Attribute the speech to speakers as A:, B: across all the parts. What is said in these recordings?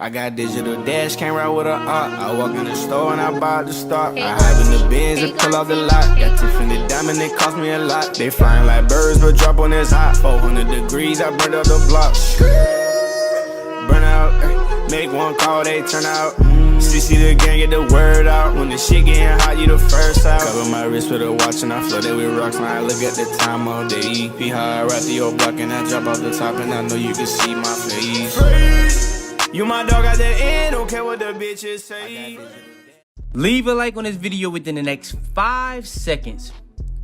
A: I got digital dash, can't ride with a I walk in the store and I buy the stock. I hide in the bins and pull out the lot. Got Tiffany diamond, it cost me a lot. They flying like birds, but drop on this hot. 400 degrees, I burned up the block. Burn out, make one call, they turn out. CC the gang, get the word out. When the shit getting hot, you the first out. Cover my wrist with a watch and I flood it with rocks. Now I look at the time all day. Be high, right through your block and I drop off the top. And I know you can see my face. You my dog at the end, don't care what the bitches say.
B: Leave a like on this video within the next 5 seconds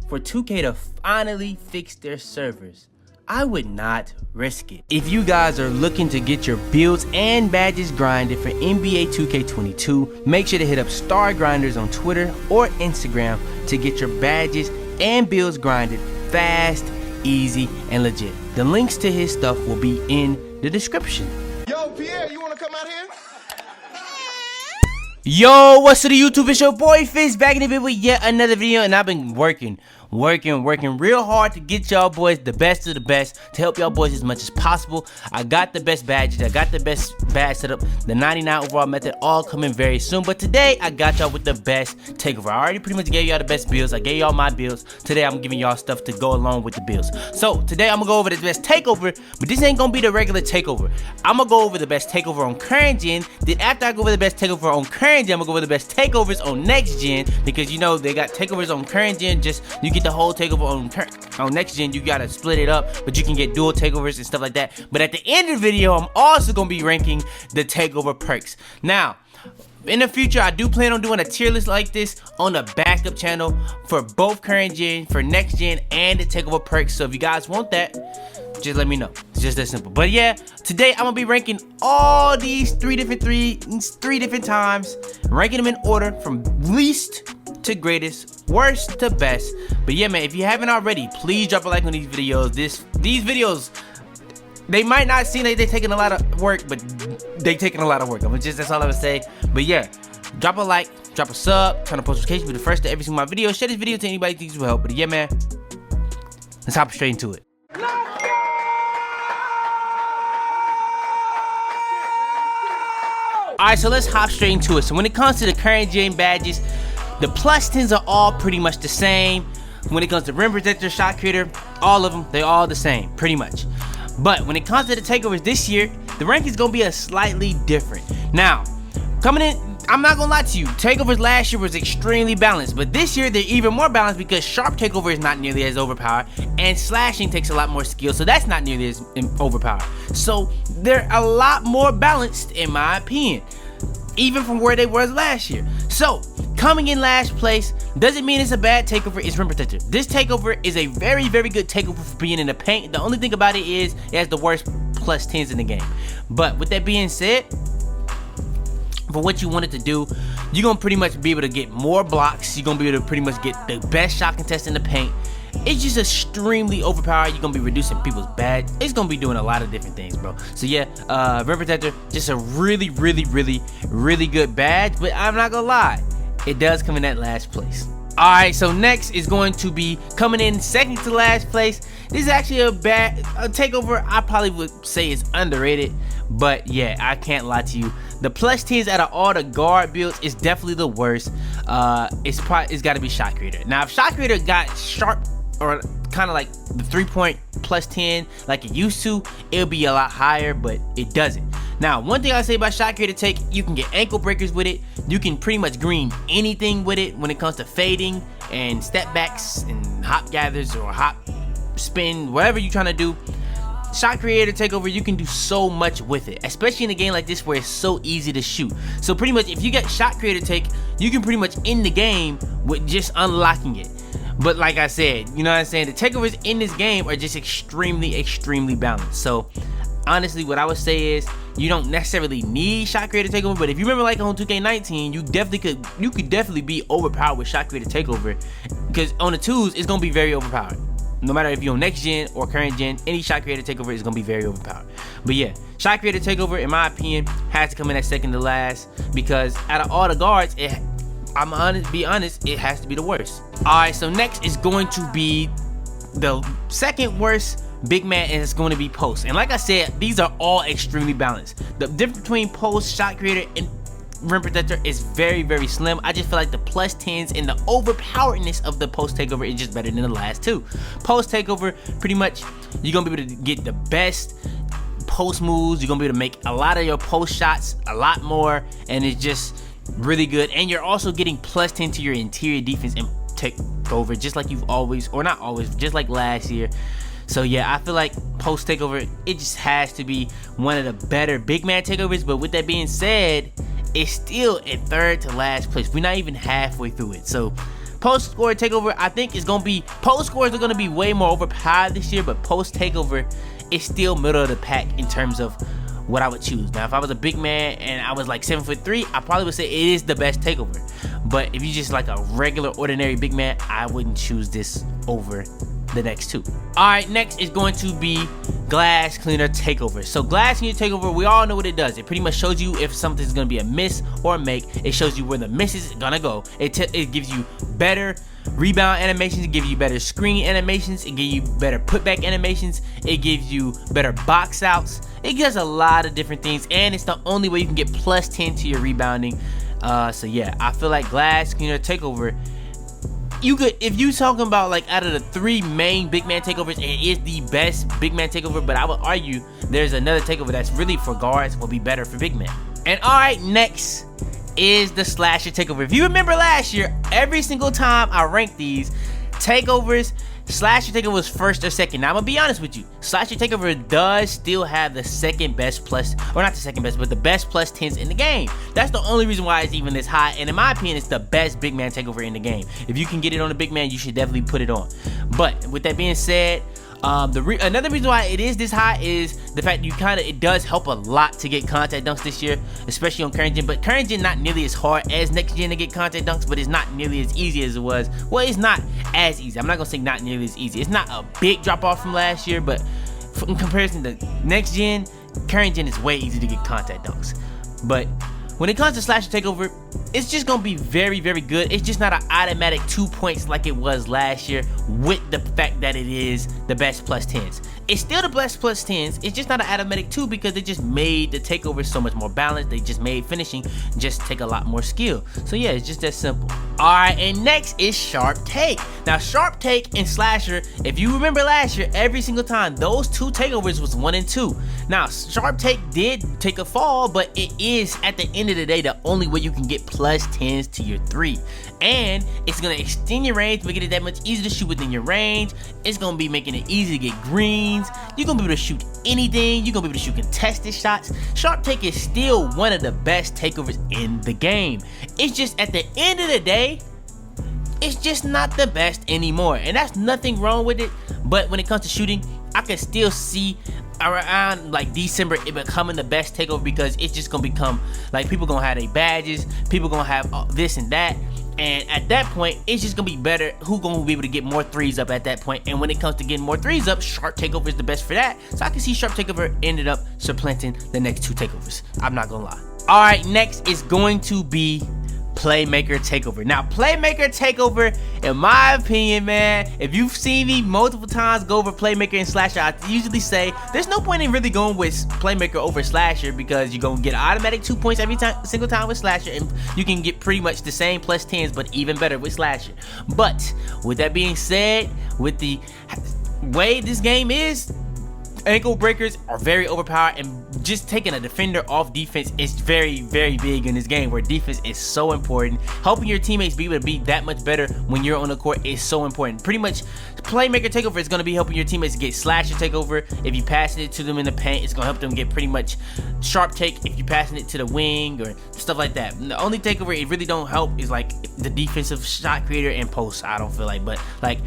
B: for 2K to finally fix their servers. I would not risk it. If you guys are looking to get your builds and badges grinded for NBA 2K22, make sure to hit up Star Grinders on Twitter or Instagram to get your badges and builds grinded fast, easy, and legit. The links to his stuff will be in the description.
C: Yo, Pierre, you wanna come out here?
B: Yo, what's up, YouTube? It's your boy Fizz back in the video with yet another video, and I've been working real hard to get y'all boys the best of the best, to help y'all boys as much as possible. I got the best badges, I got the best badge setup, the 99 overall method, all coming very soon. But today I got y'all with the best takeover. I already pretty much gave y'all the best builds. I gave y'all my builds. Today I'm giving y'all stuff to go along with the builds. So today I'm gonna go over the best takeover, but this ain't gonna be the regular takeover. I'm gonna go over the best takeover on current gen. Then after I go over the best takeover on current gen, I'm gonna go over the best takeovers on next gen, because you know they got takeovers on current gen. Just you get the whole takeover on next gen, you gotta split it up, but you can get dual takeovers and stuff like that. But at the end of the video, I'm also gonna be ranking the takeover perks. Now, in the future, I do plan on doing a tier list like this on the backup channel for both current gen, for next gen, and the takeover perks. So if you guys want that, just let me know. It's just that simple. But yeah, today I'm gonna be ranking all these three different times, ranking them in order from least to greatest, worst to best. But yeah, man, if you haven't already, please drop a like on these videos. These videos, they might not seem like they're taking a lot of work, but they taking a lot of work. That's all I would say. But yeah, drop a like, drop a sub, turn on notifications, be the first to every single my video. Share this video to anybody who thinks it will help. But yeah, man, let's hop straight into it. Alright, so let's hop straight into it. So when it comes to the current gen badges, the plus 10s are all pretty much the same. When it comes to rim protector, shot creator, all of them, they're all the same, pretty much. But when it comes to the takeovers this year, the rank is gonna be a slightly different. Now, coming in, I'm not gonna lie to you, takeovers last year was extremely balanced, but this year they're even more balanced because sharp takeover is not nearly as overpowered, and slashing takes a lot more skill, so that's not nearly as overpowered. So they're a lot more balanced in my opinion, even from where they was last year. So coming in last place doesn't mean it's a bad takeover. It's rim protector. This takeover is a very good takeover for being in the paint. The only thing about it is it has the worst plus 10s in the game. But with that being said, for what you wanted to do, you're gonna pretty much be able to get more blocks. You're gonna be able to pretty much get the best shot contest in the paint. It's just extremely overpowered. You're gonna be reducing people's badge. It's gonna be doing a lot of different things, bro. So yeah, rim protector, just a really good badge. But I'm not gonna lie, it does come in that last place. Alright, so next is going to be coming in second to last place. This is actually a takeover I probably would say is underrated, but yeah, I can't lie to you. The plus 10s out of all the guard builds is definitely the worst. It's got to be shot creator. Now, if shot creator got sharp or kind of like the 3-point plus 10 like it used to, it'll be a lot higher, but it doesn't. Now, one thing I say about shot creator take, you can get ankle breakers with it. You can pretty much green anything with it when it comes to fading and step backs and hop gathers or hop spin, whatever you're trying to do. Shot creator takeover, you can do so much with it, especially in a game like this where it's so easy to shoot. So pretty much if you get shot creator take, you can pretty much end the game with just unlocking it. But like I said, you know what I'm saying, the takeovers in this game are just extremely balanced. So honestly, what I would say is you don't necessarily need shot creator takeover, but if you remember like on 2K19, you could definitely be overpowered with shot creator takeover, because on the twos it's gonna be very overpowered. No matter if you're on next gen or current gen, any shot creator takeover is gonna be very overpowered. But yeah, shot creator takeover, in my opinion, has to come in at second to last, because out of all the guards, be honest, it has to be the worst. Alright, so next is going to be the second worst big man is going to be post. And like I said, these are all extremely balanced. The difference between post, shot creator, and rim protector is very, very slim. I just feel like the plus 10s and the overpoweredness of the post takeover is just better than the last two. Post takeover, pretty much you're gonna be able to get the best post moves. You're gonna be able to make a lot of your post shots a lot more, and it's just really good. And you're also getting plus 10 to your interior defense and takeover, just like you've always, or not always, just like last year. So yeah, I feel like post takeover, it just has to be one of the better big man takeovers. But with that being said, it's still in third to last place. We're not even halfway through it. So post score takeover, I think is gonna be, post scores are gonna be way more overpowered this year, but post takeover is still middle of the pack in terms of what I would choose. Now, if I was a big man and I was like 7'3", I probably would say it is the best takeover. But if you just like a regular ordinary big man, I wouldn't choose this over the next two. Alright, next is going to be glass cleaner takeover. So glass cleaner takeover, we all know what it does. It pretty much shows you if something's gonna be a miss or a make. It shows you where the miss is gonna go. It gives you better rebound animations, it gives you better screen animations, it gives you better putback animations, it gives you better box outs. It does a lot of different things, and it's the only way you can get plus 10 to your rebounding. So yeah, I feel like glass cleaner takeover, you could, if you talking about like out of the three main big man takeovers, it is the best big man takeover, but I would argue there's another takeover that's really for guards will be better for big man. And alright, next is the slasher takeover. If you remember last year, every single time I ranked these takeovers, slasher takeover was first or second. Now I'm gonna be honest with you, slasher takeover does still have the second best plus, or not the second best, but the best plus 10s in the game. That's the only reason why it's even this high, and in my opinion, it's the best big man takeover in the game. If you can get it on a big man, you should definitely put it on. But with that being said, another reason why it is this high is the fact it does help a lot to get contact dunks this year, especially on current gen. But current gen not nearly as hard as next gen to get contact dunks, but it's not nearly as easy as it was. Well, it's not as easy. I'm not gonna say not nearly as easy. It's not a big drop off from last year, but in comparison to next gen, current gen is way easier to get contact dunks. But when it comes to slasher takeover, it's just gonna be very, very good. It's just not an automatic 2 points like it was last year, with the fact that it is the best plus 10s. It's still the best plus 10s. It's just not an automatic 2 because they just made the takeover so much more balanced. They just made finishing just take a lot more skill. So yeah, it's just that simple. Alright, and next is sharp take. Now sharp take and slasher, if you remember last year, every single time those two takeovers was 1 and 2. Now sharp take did take a fall, but it is at the end of the day the only way you can get plus 10s to your 3. And it's gonna extend your range, making it that much easier to shoot within your range. It's gonna be making it easy to get greens. You're gonna be able to shoot anything. You're gonna be able to shoot contested shots. Sharp take is still one of the best takeovers in the game. It's just at the end of the day, it's just not the best anymore, and that's nothing wrong with it. But when it comes to shooting, I can still see around like December it becoming the best takeover, because it's just gonna become like people gonna have their badges, people gonna have this and that, and at that point it's just gonna be better who gonna be able to get more threes up at that point. And when it comes to getting more threes up, sharp takeover is the best for that. So I can see sharp takeover ended up supplanting the next two takeovers, I'm not gonna lie. All right, next is going to be Playmaker takeover. Now Playmaker takeover, in my opinion, man, if you've seen me multiple times go over Playmaker and Slasher, I usually say there's no point in really going with Playmaker over Slasher, because you're gonna get automatic 2 points every single time with Slasher, and you can get pretty much the same plus 10s, but even better with Slasher. But with that being said, with the way this game is, ankle breakers are very overpowered, and just taking a defender off defense is very, very big in this game, where defense is so important. Helping your teammates be able to be that much better when you're on the court is so important. Pretty much Playmaker takeover is going to be helping your teammates get slasher takeover. If you passing it to them in the paint, it's going to help them get pretty much sharp take if you're passing it to the wing or stuff like that. And the only takeover it really don't help is like the defensive shot creator and post, I don't feel like. But like,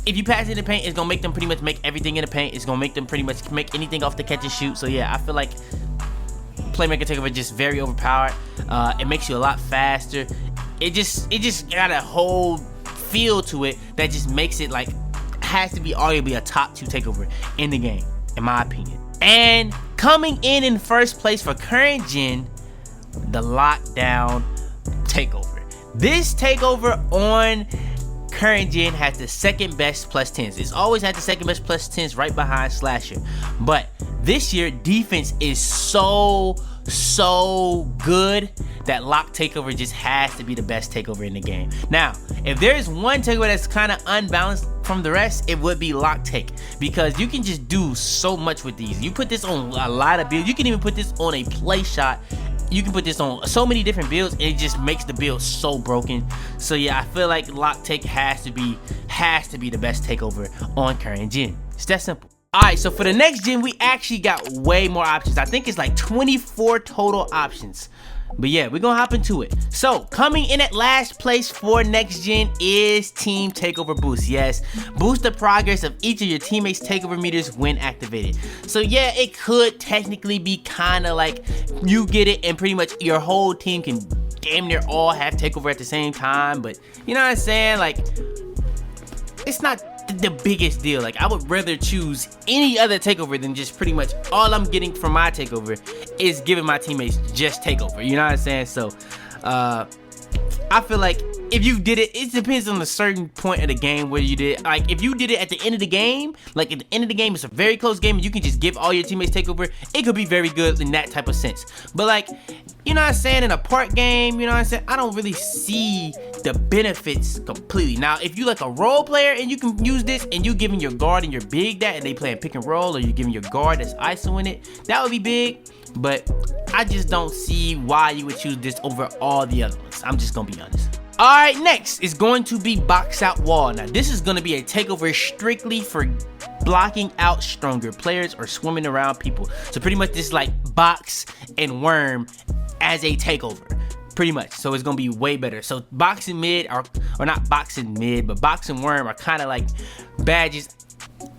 B: if you pass it in the paint, it's gonna make them pretty much make everything in the paint. It's gonna make them pretty much make anything off the catch and shoot. So yeah, I feel like Playmaker takeover is just very overpowered. It makes you a lot faster. It just got a whole feel to it that just makes it like, has to be arguably a top 2 takeover in the game, in my opinion. And coming in first place for current gen, the lockdown takeover. This takeover on current gen has the second best plus 10s. It's always had the second best plus 10s right behind Slasher. But this year, defense is so good that Lock Takeover just has to be the best takeover in the game. Now, if there's one takeover that's kind of unbalanced from the rest, it would be Lock Take, because you can just do so much with these. You put this on a lot of builds. You can even put this on a play shot. You can put this on so many different builds, and it just makes the build so broken. So yeah, I feel like Lock Take has to be the best takeover on current gen. It's that simple. Alright, so for the next gen, we actually got way more options. I think it's like 24 total options. But yeah, we're gonna hop into it. So, coming in at last place for next gen is Team Takeover Boost. Yes, boost the progress of each of your teammates' takeover meters when activated. So yeah, it could technically be kind of like you get it and pretty much your whole team can damn near all have takeover at the same time. But you know what I'm saying? Like, it's not the biggest deal. Like, I would rather choose any other takeover than just pretty much all I'm getting from my takeover is giving my teammates just takeover. You know what I'm saying? So I feel like if you did it depends on a certain point of the game where you did it. Like, if you did it at the end of the game, like at the end of the game, it's a very close game and you can just give all your teammates takeover, it could be very good in that type of sense. But like, you know what I'm saying, in a park game, you know what I'm saying, I don't really see the benefits completely. Now, if you like a role player and you can use this and you giving your guard and your big that and they playing pick and roll, or you giving your guard that's ISOing it, that would be big. But I just don't see why you would choose this over all the other ones. I'm just gonna be honest. Alright, next is going to be Box Out Wall. Now, this is gonna be a takeover strictly for blocking out stronger players or swimming around people. So pretty much this is like box and worm as a takeover. Pretty much. So it's gonna be way better. So box and mid or not box and mid, but box and worm are kind of like badges.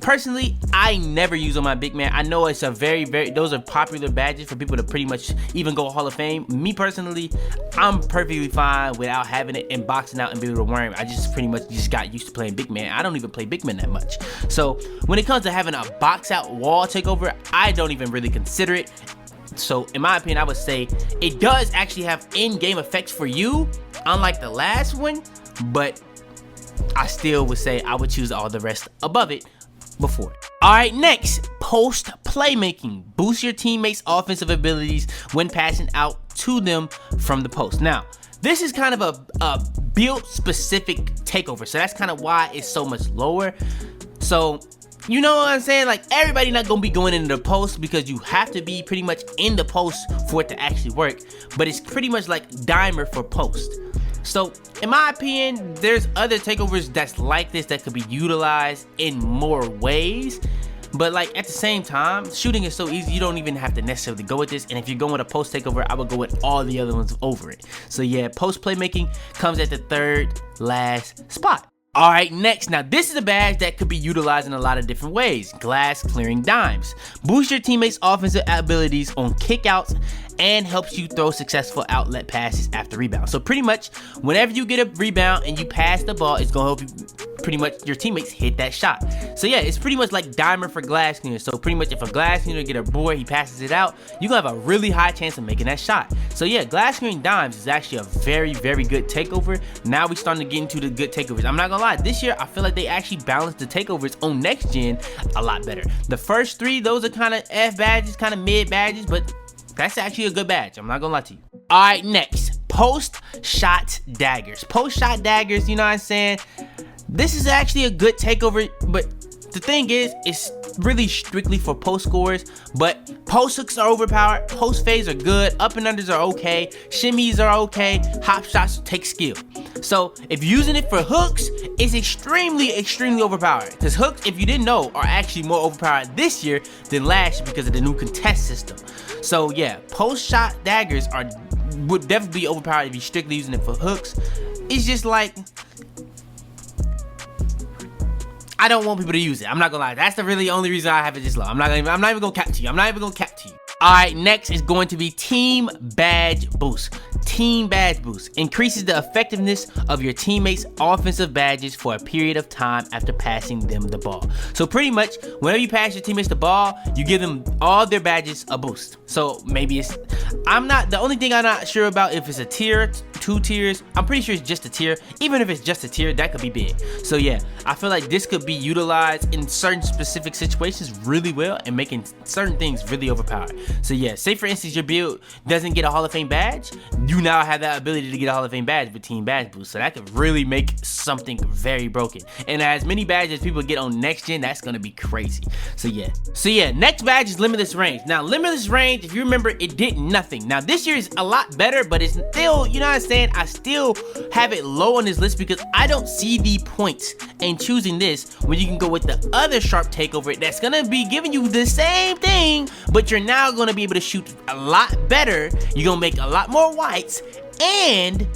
B: Personally, I never use on my big man. I know it's a very those are popular badges for people to pretty much even go Hall of Fame. Me personally, I'm perfectly fine without having it and boxing out and be able to worm. I just pretty much just got used to playing big man. I don't even play big man that much. So when it comes to having a box out wall takeover, I don't even really consider it. So in my opinion, I would say it does actually have in-game effects for you, unlike the last one, but I still would say I would choose all the rest above it before it. Alright, next, post playmaking. Boost your teammates' offensive abilities when passing out to them from the post. Now, this is kind of a build specific takeover, so that's kind of why it's so much lower. So you know what I'm saying? Like, everybody not gonna be going into the post because you have to be pretty much in the post for it to actually work. But it's pretty much like dimer for post. So, in my opinion, there's other takeovers that's like this that could be utilized in more ways. But like at the same time, shooting is so easy, you don't even have to necessarily go with this. And if you're going with a post takeover, I would go with all the other ones over it. So yeah, post playmaking comes at the third last spot. Alright, next. Now, this is a badge that could be utilized in a lot of different ways. Glass clearing dimes. Boost your teammates' offensive abilities on kickouts and helps you throw successful outlet passes after rebound. So pretty much, whenever you get a rebound and you pass the ball, it's gonna help you pretty much your teammates hit that shot. So yeah, it's pretty much like dimer for glass cleaner. So pretty much if a glass cleaner get a board, he passes it out, you're gonna have a really high chance of making that shot. So yeah, glass clearing dimes is actually a very good takeover. Now we starting to get into the good takeovers. I'm not gonna lie, this year I feel like they actually balanced the takeovers on next gen a lot better. The first three, those are kind of F badges, kind of mid badges, but that's actually a good badge. I'm not gonna lie to you. Alright, next, post shot daggers. Post shot daggers, you know what I'm saying? This is actually a good takeover, but the thing is, it's really strictly for post scores. But post hooks are overpowered, post fades are good, up and unders are okay, shimmies are okay, hop shots take skill. So if you're using it for hooks, it's extremely overpowered. Because hooks, if you didn't know, are actually more overpowered this year than last year because of the new contest system. So yeah, post shot daggers would definitely be overpowered if you're strictly using it for hooks. It's just like, I don't want people to use it. I'm not gonna lie. That's the really only reason I have it this low. I'm not even gonna cap to you. Alright, next is going to be Team Badge Boost. Team Badge Boost increases the effectiveness of your teammates' offensive badges for a period of time after passing them the ball. So pretty much, whenever you pass your teammates the ball, you give them all their badges a boost. So maybe it's, the only thing I'm not sure about if it's a tier 2 tiers. I'm pretty sure it's just a tier. Even if it's just a tier, that could be big. So yeah, I feel like this could be utilized in certain specific situations really well and making certain things really overpowered. So yeah, say for instance your build doesn't get a Hall of Fame badge, you now have that ability to get a Hall of Fame badge with Team Badge Boost. So that could really make something very broken. And as many badges people get on next gen, that's gonna be crazy. So yeah, next badge is Limitless Range. Now Limitless Range, if you remember, it did nothing. Now this year is a lot better, but it's still, you know what I'm saying, I still have it low on this list because I don't see the points in choosing this when you can go with the other Sharp Takeover that's gonna be giving you the same thing, but you're now gonna be able to shoot a lot better. You're gonna make a lot more whites, and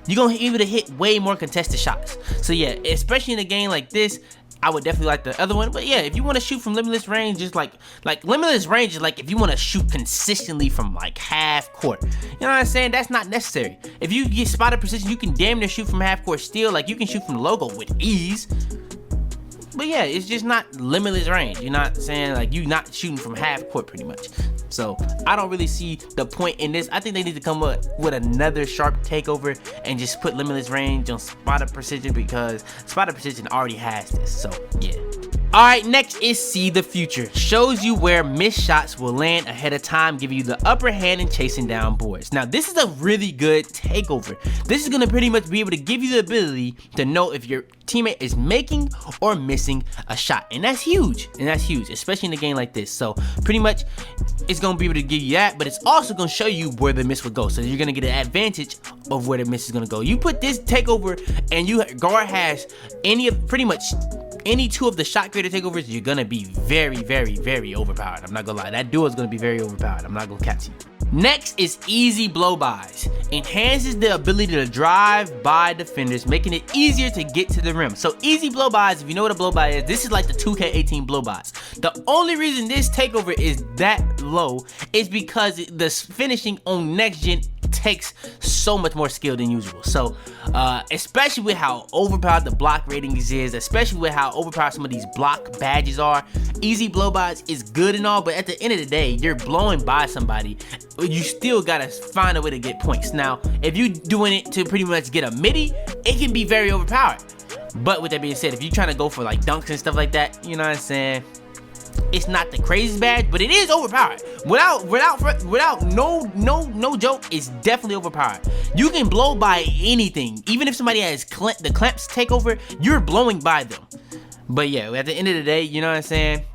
B: you're gonna be able to hit way more contested shots. So yeah, especially in a game like this, I would definitely like the other one. But yeah, if you want to shoot from limitless range, just like limitless range is like if you want to shoot consistently from like half court. You know what I'm saying? That's not necessary. If you get spotted precision, you can damn near shoot from half court still. Like you can shoot from the logo with ease. But yeah, it's just not limitless range. You're not saying like you're not shooting from half court pretty much. So I don't really see the point in this. I think they need to come up with another Sharp Takeover and just put limitless range on spotted precision because spotted precision already has this. So yeah. Alright, next is See the Future. Shows you where missed shots will land ahead of time, giving you the upper hand in chasing down boards. Now, this is a really good takeover. This is going to pretty much be able to give you the ability to know if your teammate is making or missing a shot. And that's huge. Especially in a game like this. So, pretty much, it's going to be able to give you that, but it's also going to show you where the miss would go. So, you're going to get an advantage of where the miss is going to go. You put this takeover and you guard has pretty much any 2 of the shot creator takeovers, you're gonna be very, very, very overpowered. I'm not gonna lie, that duo is gonna be very overpowered. I'm not gonna catch you. Next is Easy Blow-Bys. Enhances the ability to drive by defenders, making it easier to get to the rim. So Easy Blow-Bys, if you know what a blow-by is, this is like the 2K18 blow-bys. The only reason this takeover is that low is because the finishing on next gen takes so much more skill than usual. So especially with how overpowered the block ratings is, especially with how overpowered some of these block badges are, Easy Blow-Bys is good and all, but at the end of the day, you're blowing by somebody, you still gotta find a way to get points. Now if you're doing it to pretty much get a midi, it can be very overpowered. But with that being said, if you're trying to go for like dunks and stuff like that, you know what I'm saying, it's not the craziest badge, but it is overpowered. Without no joke, it's definitely overpowered. You can blow by anything. Even if somebody has the clamps takeover, you're blowing by them. But yeah, at the end of the day, you know what I'm saying,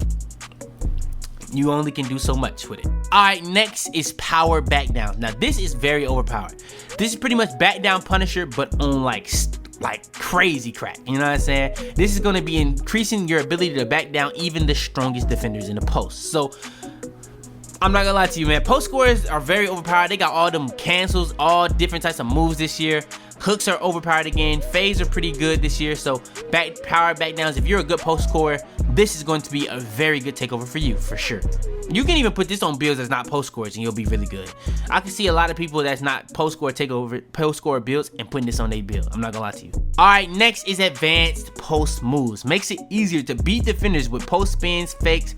B: you only can do so much with it. Alright, next is Power Back Down. Now this is very overpowered. This is pretty much back down Punisher, but on like crazy crack, you know what I'm saying? This is going to be increasing your ability to back down even the strongest defenders in the post. So I'm not gonna lie to you, man, post scorers are very overpowered. They got all them cancels, all different types of moves this year. Hooks are overpowered again. Fades are pretty good this year. So power back downs, if you're a good post scorer, this is going to be a very good takeover for you, for sure. You can even put this on builds that's not post scores and you'll be really good. I can see a lot of people that's not post score builds and putting this on their build. I'm not gonna lie to you. Alright, next is Advanced Post Moves. Makes it easier to beat defenders with post spins, fakes,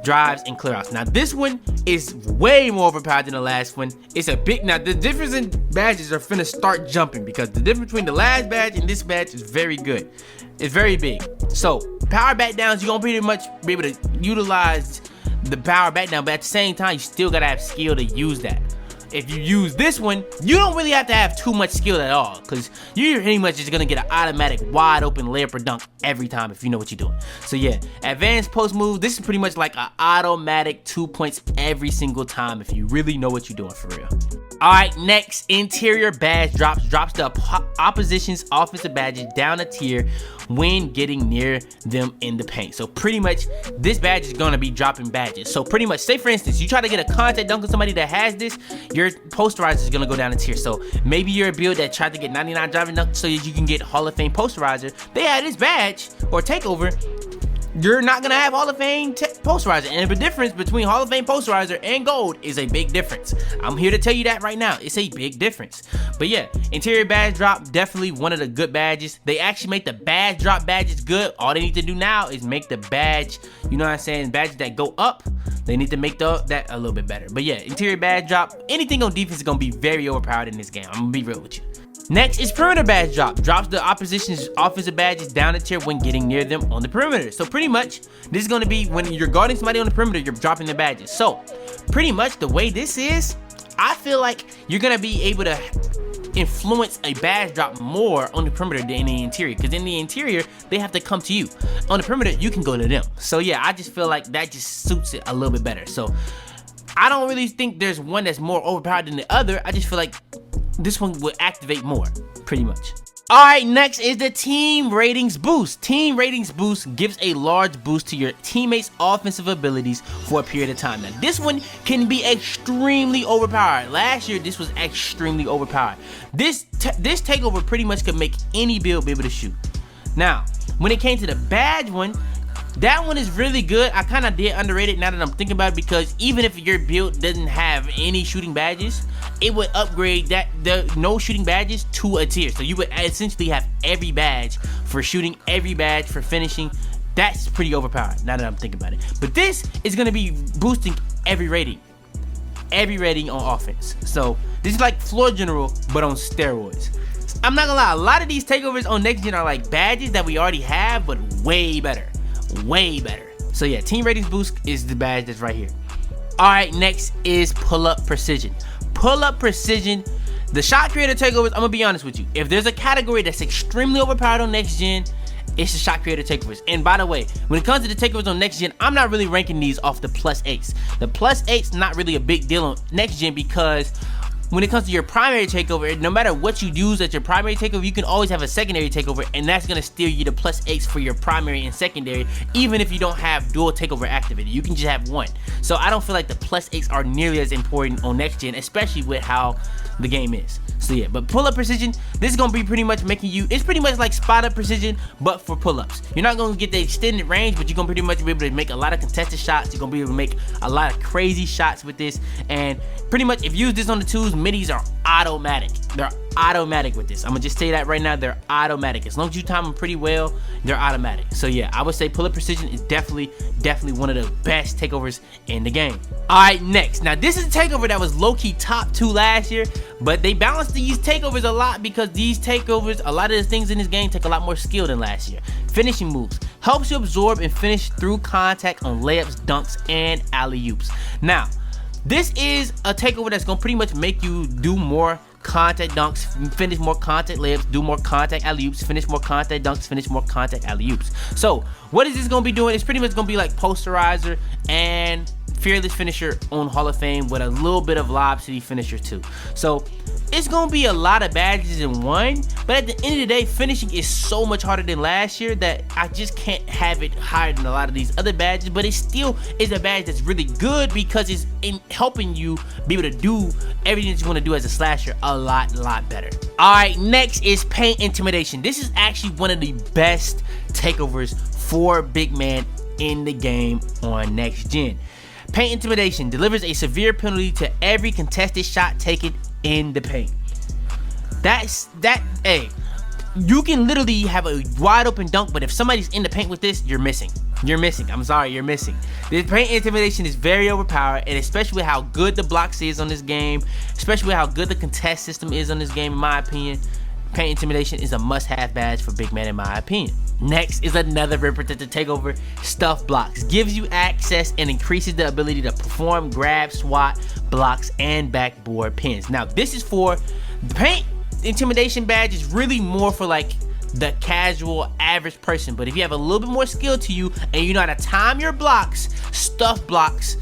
B: drives, and clear outs. Now this one is way more overpowered than the last one. It's a big, now the difference in badges are finna start jumping because the difference between the last badge and this badge is very good. It's very big. So power back downs, you're gonna pretty much be able to utilize the power back down, but at the same time you still gotta have skill to use that. If you use this one, you don't really have to have too much skill at all, because you're pretty much just gonna get an automatic wide open layup or dunk every time if you know what you're doing. So yeah, advanced post move, this is pretty much like an automatic 2 points every single time if you really know what you're doing, for real. Alright, next, interior badge drops the opposition's offensive badges down a tier when getting near them in the paint. So pretty much this badge is gonna be dropping badges. So pretty much, say for instance, you try to get a contact dunk on somebody that has this, your posterizer is gonna go down a tier. So maybe you're a build that tried to get 99 driving dunk so that you can get Hall of Fame posterizer. They had this badge or takeover. you're not gonna have Hall of Fame posterizer. And the difference between Hall of Fame posterizer and gold is a big difference. I'm here to tell you that right now. It's a big difference. But yeah, interior badge drop, definitely one of the good badges. They actually make the badge drop badges good. All they need to do now is make the badge, you know what I'm saying, badges that go up, they need to make that a little bit better. But yeah, interior badge drop, anything on defense is gonna be very overpowered in this game. I'm gonna be real with you. Next is perimeter badge drop. Drops the opposition's offensive badges down a tier when getting near them on the perimeter. So pretty much, this is going to be when you're guarding somebody on the perimeter, you're dropping their badges. So pretty much the way this is, I feel like you're going to be able to influence a badge drop more on the perimeter than in the interior. Because in the interior, they have to come to you. On the perimeter, you can go to them. So yeah, I just feel like that just suits it a little bit better. So I don't really think there's one that's more overpowered than the other. I just feel like this one will activate more, pretty much. All right, next is the team ratings boost. Team ratings boost gives a large boost to your teammates' offensive abilities for a period of time. Now, this one can be extremely overpowered. Last year, this was extremely overpowered. This takeover pretty much could make any build be able to shoot. Now, when it came to the badge one, that one is really good. I kind of did underrate it now that I'm thinking about it, because even if your build doesn't have any shooting badges, it would upgrade the no shooting badges to a tier. So you would essentially have every badge for shooting, every badge for finishing. That's pretty overpowered now that I'm thinking about it. But this is going to be boosting every rating on offense. So this is like floor general, but on steroids. I'm not gonna lie, a lot of these takeovers on next gen are like badges that we already have, but way better. So yeah, team ratings boost is the badge that's right here. All right, next is pull-up precision. Pull-up precision, the shot creator takeovers, I'm gonna be honest with you, if there's a category that's extremely overpowered on next gen, it's the shot creator takeovers. And by the way, when it comes to the takeovers on next gen, I'm not really ranking these off the +8s. The +8's not really a big deal on next gen, because when it comes to your primary takeover, no matter what you use at your primary takeover, you can always have a secondary takeover, and that's gonna steal you the +8s for your primary and secondary, even if you don't have dual takeover activated. You can just have one. So I don't feel like the +8s are nearly as important on next gen, especially with how the game is. So yeah, but pull-up precision, this is gonna be pretty much making you, it's pretty much like spot-up precision, but for pull-ups. You're not gonna get the extended range, but you're gonna pretty much be able to make a lot of contested shots. You're gonna be able to make a lot of crazy shots with this, and pretty much if you use this on the twos, middies are automatic. They're automatic with this. I'm gonna just say that right now, they're automatic. As long as you time them pretty well, they're automatic. So yeah, I would say pull-up precision is definitely one of the best takeovers in the game. All right, next. Now this is a takeover that was low-key top 2 last year, but they balanced these takeovers a lot, because these takeovers, a lot of the things in this game take a lot more skill than last year. Finishing moves helps you absorb and finish through contact on layups, dunks, and alley-oops. Now, this is a takeover that's gonna pretty much make you do more contact dunks, finish more contact layups, do more contact alley-oops, finish more contact dunks, finish more contact alley-oops. So what is this gonna be doing? It's pretty much gonna be like posterizer and fearless finisher on Hall of Fame with a little bit of lob city finisher too. So it's gonna be a lot of badges in one, but at the end of the day, finishing is so much harder than last year that I just can't have it higher than a lot of these other badges. But it still is a badge that's really good, because it's in helping you be able to do everything that you want to do as a slasher a lot better. All right, next is paint intimidation. This is actually one of the best takeovers for big man in the game on next gen. Paint intimidation delivers a severe penalty to every contested shot taken in the paint. Hey, you can literally have a wide open dunk, but if somebody's in the paint with this, you're missing. I'm sorry, you're missing. This paint intimidation is very overpowered, and especially with how good the blocks is on this game, especially with how good the contest system is on this game, in my opinion, paint intimidation is a must-have badge for big man, in my opinion. Next is another Rim Protector takeover, stuff blocks. Gives you access and increases the ability to perform grab, swat, blocks, and backboard pins. Now this is for the paint intimidation badge, is really more for like the casual average person, but if you have a little bit more skill to you and you know how to time your blocks, stuff blocks,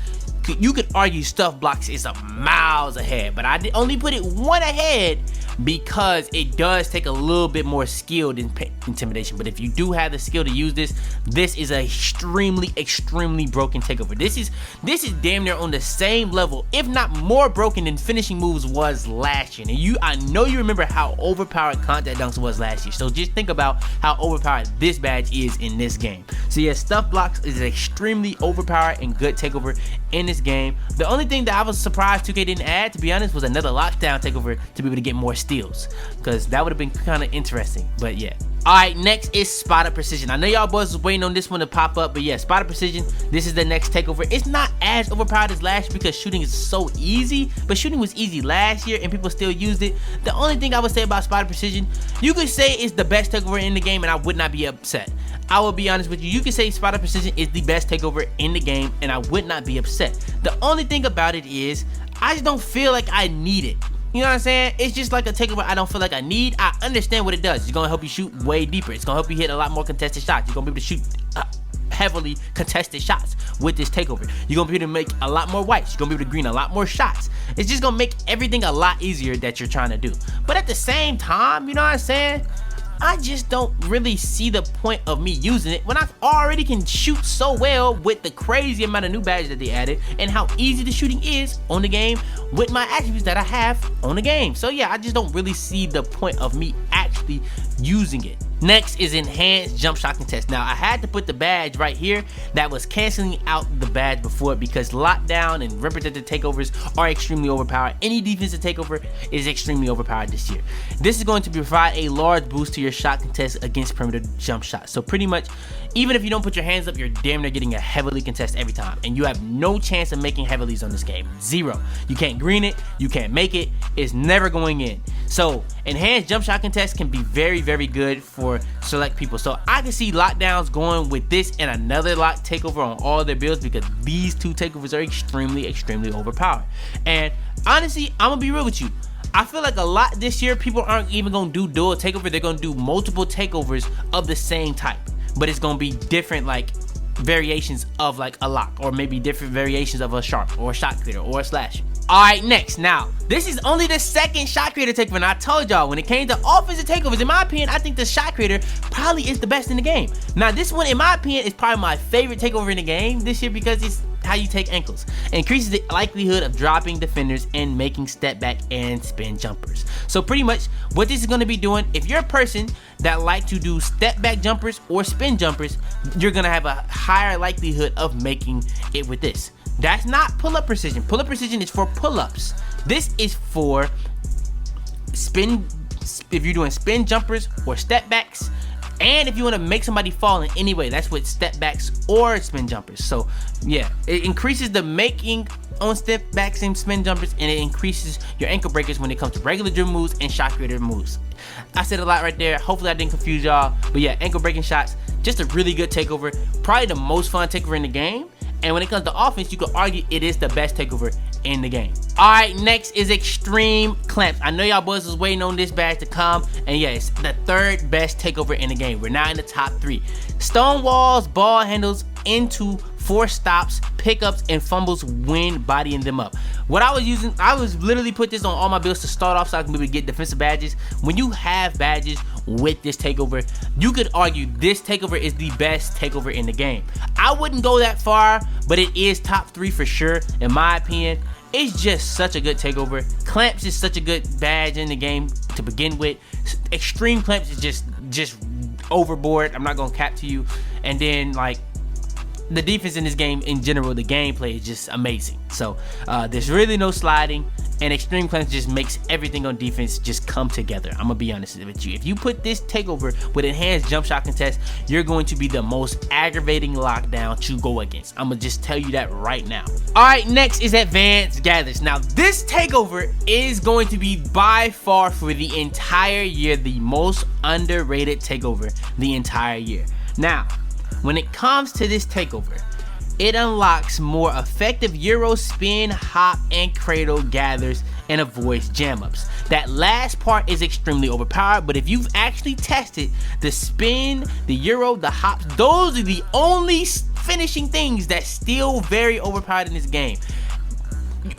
B: you could argue stuff blocks is a miles ahead, but I only put it one ahead because it does take a little bit more skill than intimidation. But if you do have the skill to use this, this is an extremely broken takeover. This is damn near on the same level, if not more broken than finishing moves was last year. And I know you remember how overpowered contact dunks was last year, so just think about how overpowered this badge is in this game. So yeah, stuff blocks is an extremely overpowered and good takeover in this game. The only thing that I was surprised 2K didn't add, to be honest, was another lockdown takeover to be able to get more steals, because that would have been kind of interesting. But yeah. Alright, next is Spotted Precision. I know y'all boys was waiting on this one to pop up, but yeah, Spotted Precision, this is the next takeover. It's not as overpowered as last year because shooting is so easy, but shooting was easy last year and people still used it. The only thing I would say about Spotted Precision, you could say it's the best takeover in the game and I would not be upset. I will be honest with you, you can say Spotted Precision is the best takeover in the game and I would not be upset. The only thing about it is, I just don't feel like I need it. You know what I'm saying? It's just like a takeover I don't feel like I need. I understand what it does. It's gonna help you shoot way deeper. It's gonna help you hit a lot more contested shots. You're gonna be able to shoot heavily contested shots with this takeover. You're gonna be able to make a lot more whites. You're gonna be able to green a lot more shots. It's just gonna make everything a lot easier that you're trying to do. But at the same time, you know what I'm saying? I just don't really see the point of me using it when I already can shoot so well with the crazy amount of new badges that they added and how easy the shooting is on the game with my attributes that I have on the game. So yeah, I just don't really see the point of me actually using it. Next is Enhanced Jump Shot Contest. Now I had to put the badge right here that was canceling out the badge before it because lockdown and representative takeovers are extremely overpowered. Any defensive takeover is extremely overpowered this year. This is going to provide a large boost to your shot contest against perimeter jump shots. So pretty much, even if you don't put your hands up, you're damn near getting a heavily contest every time. And you have no chance of making heavilies on this game. Zero. You can't green it. You can't make it. It's never going in. So Enhanced Jump Shot Contest can be very, very good for select people. So I can see lockdowns going with this and another lock takeover on all their builds because these two takeovers are extremely overpowered. And honestly, I'm gonna be real with you. I feel like a lot this year people aren't even gonna do dual takeover. They're gonna do multiple takeovers of the same type, but it's gonna be different like variations of like a lock, or maybe different variations of a sharp or a shot creator or a slash. Alright, next. Now, this is only the second shot creator takeover, and I told y'all when it came to offensive takeovers, in my opinion, I think the shot creator probably is the best in the game. Now, this one, in my opinion, is probably my favorite takeover in the game this year because it's how you take ankles. It increases the likelihood of dropping defenders and making step back and spin jumpers. So pretty much what this is going to be doing, if you're a person that like to do step back jumpers or spin jumpers, you're going to have a higher likelihood of making it with this. That's not pull-up precision. Pull-up precision is for pull-ups. This is for spin, if you're doing spin jumpers or step backs, and if you want to make somebody fall in any way, that's with step backs or spin jumpers. So yeah, it increases the making on step backs and spin jumpers, and it increases your ankle breakers when it comes to regular dribble moves and shot creator moves. I said a lot right there. Hopefully I didn't confuse y'all, but yeah, ankle breaking shots, just a really good takeover. Probably the most fun takeover in the game. And when it comes to offense, you could argue it is the best takeover in the game. Alright, next is Extreme Clamps. I know y'all boys was waiting on this badge to come, and yeah, it's the third best takeover in the game. We're now in the top 3. Stone walls, ball handles into force stops, pickups, and fumbles when bodying them up. What I was using, I was literally put this on all my builds to start off so I can be able to get defensive badges. When you have badges with this takeover, you could argue this takeover is the best takeover in the game. I wouldn't go that far, but it is top 3 for sure, in my opinion. It's just such a good takeover. Clamps is such a good badge in the game to begin with. Extreme Clamps is just overboard. I'm not gonna cap to you. And then like the defense in this game in general, the gameplay is just amazing. So there's really no sliding, and Extreme Clamps just makes everything on defense just come together. I'm gonna be honest with you. If you put this takeover with Enhanced Jump Shot Contest, you're going to be the most aggravating lockdown to go against. I'm gonna just tell you that right now. Alright, next is Advanced Gathers. Now this takeover is going to be by far for the entire year the most underrated takeover the entire year. Now, when it comes to this takeover, it unlocks more effective Euro spin, hop, and cradle gathers and avoids jam ups. That last part is extremely overpowered, but if you've actually tested the spin, the Euro, the hops, those are the only finishing things that's still very overpowered in this game.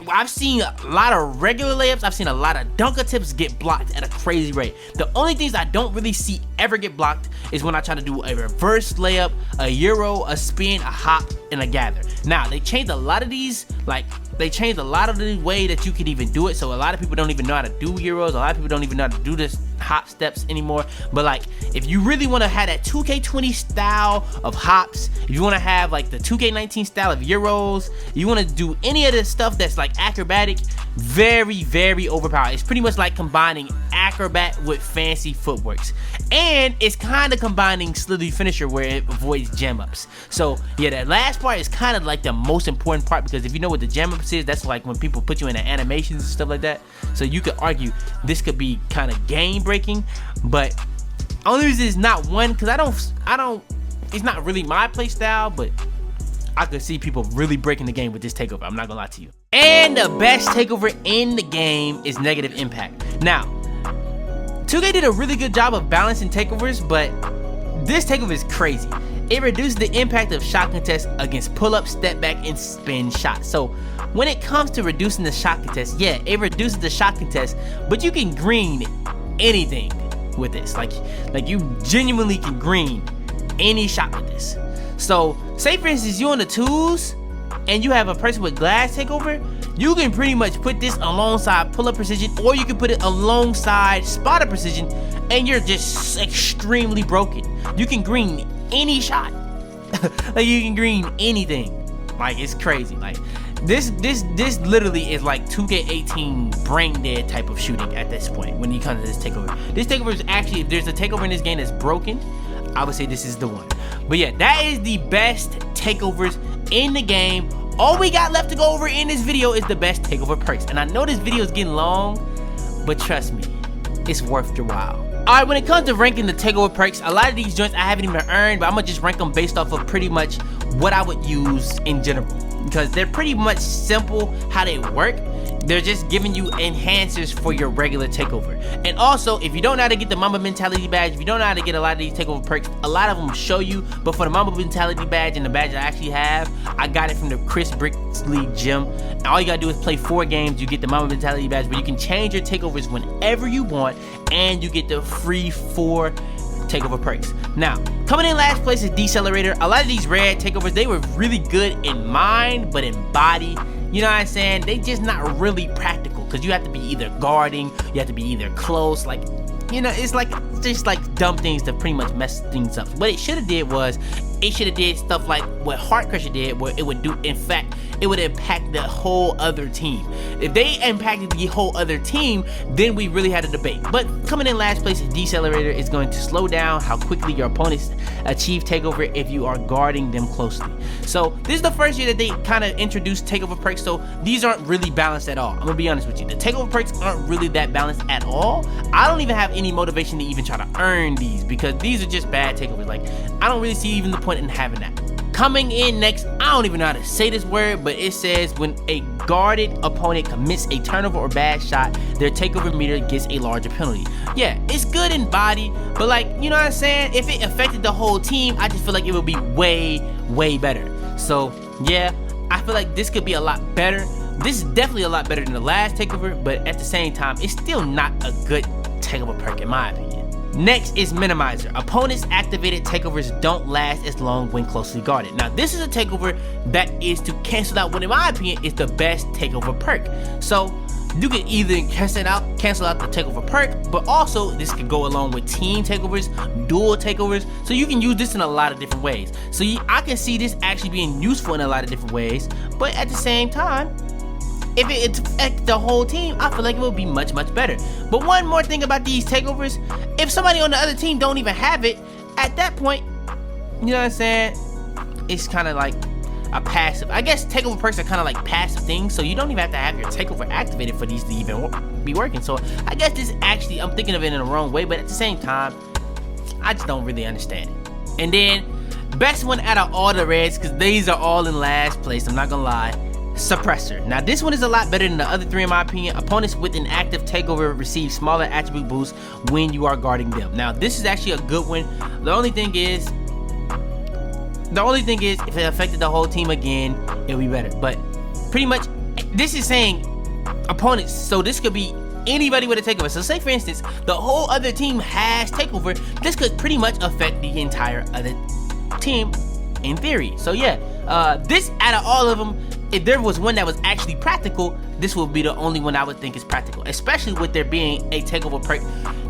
B: I've seen a lot of regular layups. I've seen a lot of dunker tips get blocked at a crazy rate. The only things I don't really see ever get blocked is when I try to do a reverse layup, a euro, a spin, a hop, and a gather. Now, they changed a lot of these, like, they changed a lot of the way that you can even do it. So a lot of people don't even know how to do euros. A lot of people don't even know how to do this hop steps anymore. But like, if you really want to have that 2K20 style of hops, if you want to have like the 2K19 style of euros, you want to do any of this stuff that's like acrobatic, very, very overpowered. It's pretty much like combining acrobat with fancy footworks. And it's kind of combining slippery finisher where it avoids jam ups. So yeah, that last part is kind of like the most important part, because if you know what the jam ups is, that's like when people put you in the animations and stuff like that. So you could argue this could be kind of game breaking, but only reason it's not one, because I don't, it's not really my play style, but I could see people really breaking the game with this takeover. I'm not gonna lie to you. And the best takeover in the game is negative impact. Now, 2K did a really good job of balancing takeovers, but this takeover is crazy. It reduces the impact of shot contests against pull-up, step back, and spin shots. So when it comes to reducing the shot contest, yeah, it reduces the shot contest, but you can green anything with this. Like you genuinely can green any shot with this. So say for instance, you're on the twos and you have a person with glass takeover, you can pretty much put this alongside pull-up precision, or you can put it alongside spotter precision, and you're just extremely broken. You can green any shot. Like you can green anything. Like it's crazy. Like this literally is like 2K18 brain dead type of shooting at this point when you come to this takeover. This takeover is actually, if there's a takeover in this game that's broken, I would say this is the one. But yeah, that is the best takeovers in the game. All we got left to go over in this video is the best takeover perks. And I know this video is getting long, but trust me, it's worth your while. Alright, when it comes to ranking the takeover perks, a lot of these joints I haven't even earned, but I'm gonna just rank them based off of pretty much what I would use in general, because they're pretty much simple how they work. They're just giving you enhancers for your regular takeover. And also, if you don't know how to get the Mamba Mentality badge, if you don't know how to get a lot of these takeover perks, a lot of them show you. But for the Mamba Mentality badge and the badge I actually have, I got it from the Chris Brickley gym. And all you gotta do is play 4 games, you get the Mamba Mentality badge, where you can change your takeovers whenever you want, and you get the free 4 takeover perks. Now, coming in last place is Decelerator. A lot of these red takeovers, they were really good in mind, but in body, you know what I'm saying, they just not really practical, because you have to be either guarding, you have to be either close, like, you know, it's like just like dumb things to pretty much mess things up. What it should have did was, it should have did stuff like what Heart Crusher did, where it would do, in fact, it would impact the whole other team. If they impacted the whole other team, then we really had a debate. But coming in last place is Decelerator. Is going to slow down how quickly your opponents achieve takeover if you are guarding them closely. So this is the first year that they kind of introduced takeover perks, so these aren't really balanced at all. I'm gonna be honest with you, the takeover perks aren't really that balanced at all. I don't even have any motivation to even try to earn these, because these are just bad takeovers. Like, I don't really see even the point in having that. Coming in next, I don't even know how to say this word, but it says when a guarded opponent commits a turnover or bad shot, their takeover meter gets a larger penalty. Yeah, it's good in body, but like, you know what I'm saying? If it affected the whole team, I just feel like it would be way, way better. So yeah, I feel like this could be a lot better. This is definitely a lot better than the last takeover, but at the same time, it's still not a good takeover perk in my opinion. Next is Minimizer. Opponents activated takeovers don't last as long when closely guarded. Now this is a takeover that is to cancel out what in my opinion is the best takeover perk. So you can either cancel out the takeover perk, but also this could go along with team takeovers, dual takeovers, so you can use this in a lot of different ways. So I can see this actually being useful in a lot of different ways, but at the same time, if it affects the whole team, I feel like it would be much, much better. But one more thing about these takeovers, if somebody on the other team don't even have it, at that point, you know what I'm saying, it's kind of like a passive. I guess takeover perks are kind of like passive things, so you don't even have to have your takeover activated for these to even be working. So I guess this actually, I'm thinking of it in the wrong way, but at the same time, I just don't really understand it. And then, best one out of all the reds, because these are all in last place, I'm not gonna lie, Suppressor. Now this one is a lot better than the other 3 in my opinion. Opponents with an active takeover receive smaller attribute boosts when you are guarding them. Now this is actually a good one. The only thing is if it affected the whole team again, it'll be better. But pretty much this is saying opponents, so this could be anybody with a takeover. So say for instance, the whole other team has takeover. This could pretty much affect the entire other team in theory. So yeah, this out of all of them, if there was one that was actually practical, this will be the only one I would think is practical, especially with there being a takeover perk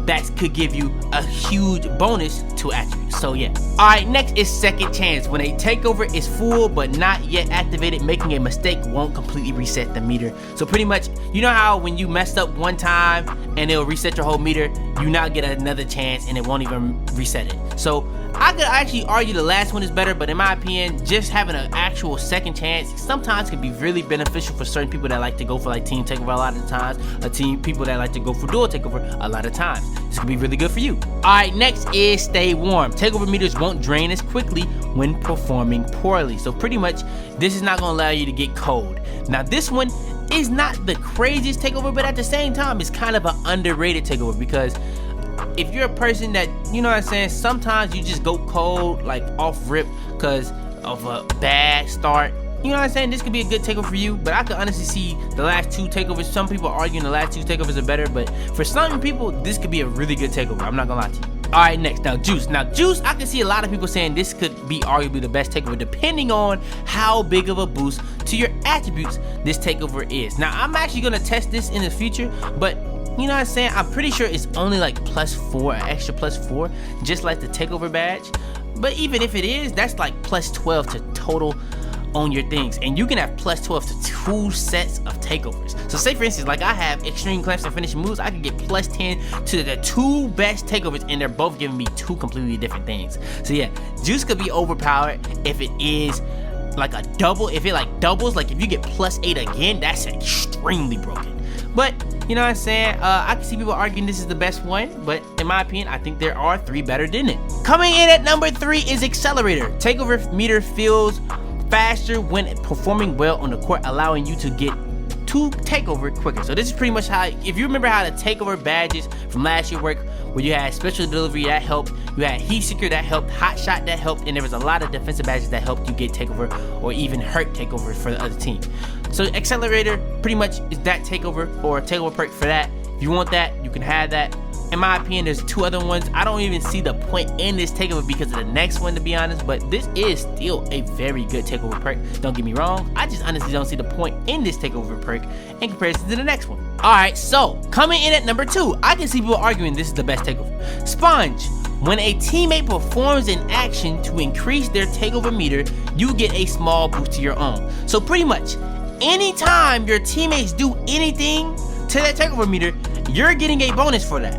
B: that could give you a huge bonus to attributes. So yeah. Alright, next is second chance. When a takeover is full but not yet activated, making a mistake won't completely reset the meter. So pretty much, you know how when you messed up one time and it'll reset your whole meter, you now get another chance and it won't even reset it. So I could actually argue the last one is better, but in my opinion, just having an actual second chance sometimes can be really beneficial for certain people that like to go for like team takeover a lot of the times, people that like to go for dual takeover a lot of times. This could be really good for you. Alright, next is stay warm. Takeover meters won't drain as quickly when performing poorly. So pretty much, this is not going to allow you to get cold. Now this one is not the craziest takeover, but at the same time, it's kind of an underrated takeover because if you're a person that, you know what I'm saying, sometimes you just go cold, like off rip because of a bad start. You know what I'm saying? This could be a good takeover for you, but I could honestly see the last two takeovers. Some people are arguing the last two takeovers are better, but for some people, this could be a really good takeover. I'm not gonna lie to you. Alright, next, now Juice. Now Juice, I can see a lot of people saying this could be arguably the best takeover depending on how big of a boost to your attributes this takeover is. Now I'm actually gonna test this in the future, but you know what I'm saying, I'm pretty sure it's only like +4, an extra +4, just like the takeover badge. But even if it is, that's like +12 to total on your things, and you can have +12 to 2 sets of takeovers. So say for instance, like I have extreme clamps and finishing moves, I can get +10 to the 2 best takeovers, and they're both giving me 2 completely different things. So yeah, Juice could be overpowered if it is like a double. If it like doubles, like if you get +8 again, that's extremely broken. But you know what I'm saying, I can see people arguing this is the best one, but in my opinion, I think there are 3 better than it. Coming in at number 3 is Accelerator. Takeover meter feels faster when performing well on the court, allowing you to get to takeover quicker. So this is pretty much how, if you remember how the takeover badges from last year work, where you had special delivery that helped, you had heat seeker that helped, hot shot that helped, and there was a lot of defensive badges that helped you get takeover or even hurt takeover for the other team. So Accelerator pretty much is that takeover or takeover perk for that. If you want that, you can have that. In my opinion, there's 2 other ones. I don't even see the point in this takeover because of the next one, to be honest, but this is still a very good takeover perk. Don't get me wrong, I just honestly don't see the point in this takeover perk in comparison to the next one. Alright, so coming in at number 2, I can see people arguing this is the best takeover. Sponge. When a teammate performs an action to increase their takeover meter, you get a small boost to your own. So pretty much, anytime your teammates do anything to that takeover meter, you're getting a bonus for that.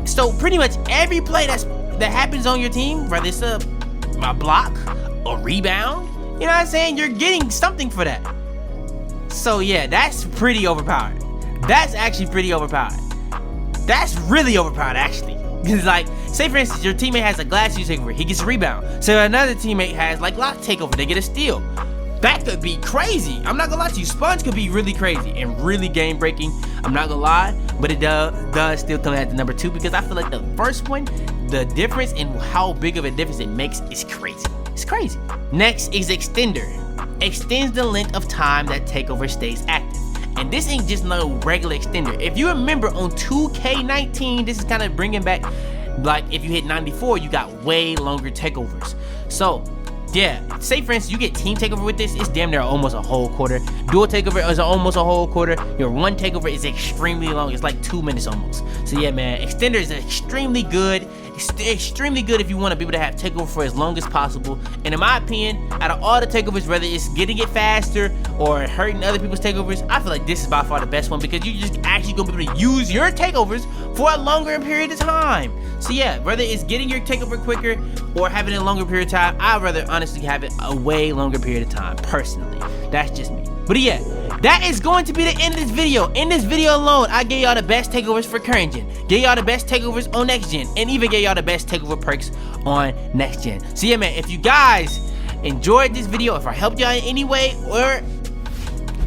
B: So pretty much every play that happens on your team, whether it's a block, a rebound, you know what I'm saying, you're getting something for that. So yeah, that's pretty overpowered. That's actually pretty overpowered. That's really overpowered actually. Because like, say for instance, your teammate has a glass use takeover, he gets a rebound. So another teammate has like lock takeover, they get a steal. That could be crazy. I'm not gonna lie to you. Sponge could be really crazy and really game breaking. I'm not gonna lie, but it does still come at the number 2 because I feel like the first one, the difference in how big of a difference it makes is crazy. It's crazy. Next is Extender. Extends the length of time that takeover stays active. And this ain't just no regular extender. If you remember on 2K19, this is kind of bringing back, like if you hit 94, you got way longer takeovers. So yeah, say for instance you get team takeover with this, it's damn near almost a whole quarter. Dual takeover is almost a whole quarter. Your one takeover is extremely long, it's like 2 minutes almost. So yeah man, extender is extremely good. It's extremely good if you want to be able to have takeover for as long as possible. And in my opinion, out of all the takeovers, whether it's getting it faster or hurting other people's takeovers, I feel like this is by far the best one because you're just actually gonna be able to use your takeovers for a longer period of time. So yeah, whether it's getting your takeover quicker or having a longer period of time, I'd rather honestly have it a way longer period of time, personally. That's just me. But yeah, that is going to be the end of this video. In this video alone, I gave y'all the best takeovers for current gen, gave y'all the best takeovers on next gen, and even gave y'all the best takeover perks on next gen. So yeah man, if you guys enjoyed this video, if I helped y'all in any way, or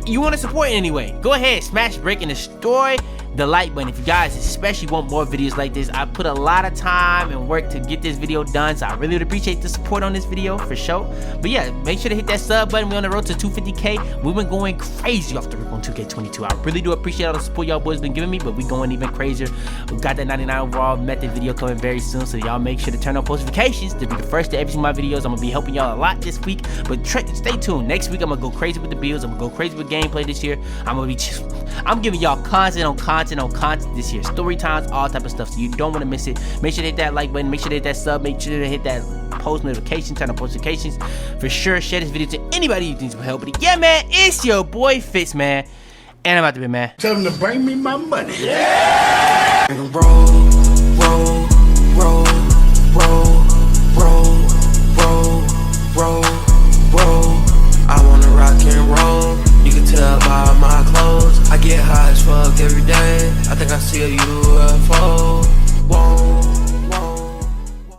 B: you want to support in any way, go ahead, smash, break, and destroy the like button if you guys especially want more videos like this. I put a lot of time and work to get this video done, so I really would appreciate the support on this video for sure. But yeah, make sure to hit that sub button. We're on the road to 250K. We've been going crazy off the rip on 2K22. I really do appreciate all the support y'all boys been giving me, but we going even crazier. We got that 99 overall method video coming very soon, so y'all make sure to turn on notifications to be the first to ever see my videos. I'm gonna be helping y'all a lot this week, but stay tuned. Next week I'm gonna go crazy with the builds. I'm gonna go crazy with gameplay this year. I'm giving y'all content on content this year, story times, all type of stuff, so you don't want to miss it. Make sure to hit that like button, make sure to hit that sub, make sure to hit that post notification, turn on post notifications for sure. Share this video to anybody you think will help. But yeah, man, it's your boy Fitz, man, and I'm about to be, man.
C: Tell them to bring me my money. Yeah. Roll, roll.